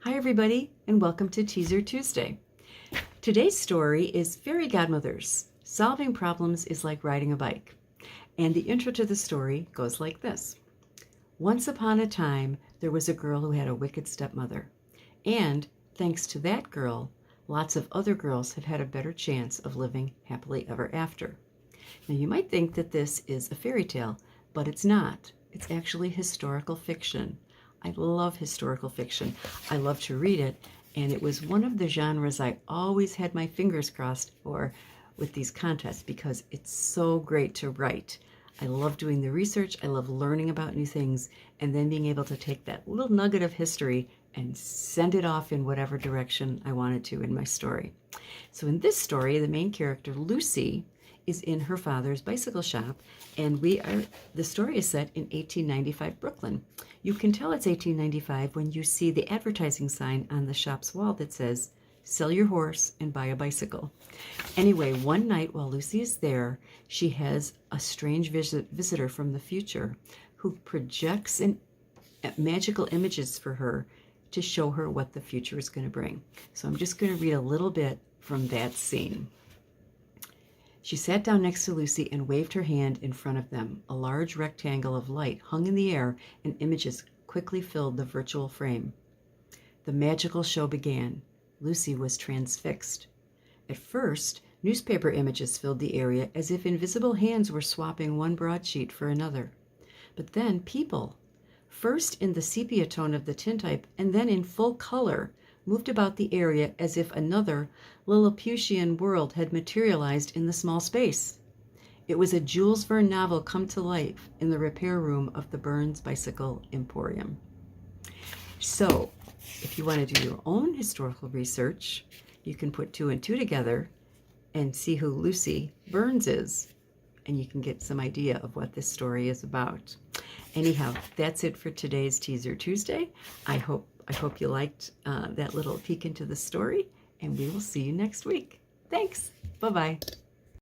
Hi everybody, and welcome to Teaser Tuesday. Today's story is Fairy Godmothers. Solving problems is like riding a bike. And the intro to the story goes like this. Once upon a time, there was a girl who had a wicked stepmother. And thanks to that girl, lots of other girls have had a better chance of living happily ever after. Now you might think that this is a fairy tale, but it's not. It's actually historical fiction. I love historical fiction. I love to read it, and it was one of the genres I always had my fingers crossed for with these contests because it's so great to write. I love doing the research, I love learning about new things, and then being able to take that little nugget of history and send it off in whatever direction I wanted to in my story. So in this story, the main character, Lucy, is in her father's bicycle shop, and the story is set in 1895 Brooklyn. You can tell it's 1895 when you see the advertising sign on the shop's wall that says, "Sell your horse and buy a bicycle." Anyway, one night while Lucy is there, she has a strange visitor from the future who projects magical images for her to show her what the future is going to bring. So I'm just going to read a little bit from that scene. She sat down next to Lucy and waved her hand in front of them. A large rectangle of light hung in the air, and images quickly filled the virtual frame. The magical show began. Lucy was transfixed. At first, newspaper images filled the area as if invisible hands were swapping one broadsheet for another. But then people, first in the sepia tone of the tintype and then in full color, moved about the area as if another Lilliputian world had materialized in the small space. It was a Jules Verne novel come to life in the repair room of the Burns Bicycle Emporium. So, if you want to do your own historical research, you can put two and two together and see who Lucy Burns is, and you can get some idea of what this story is about. Anyhow, that's it for today's Teaser Tuesday. I hope you liked that little peek into the story, and we will see you next week. Thanks. Bye-bye.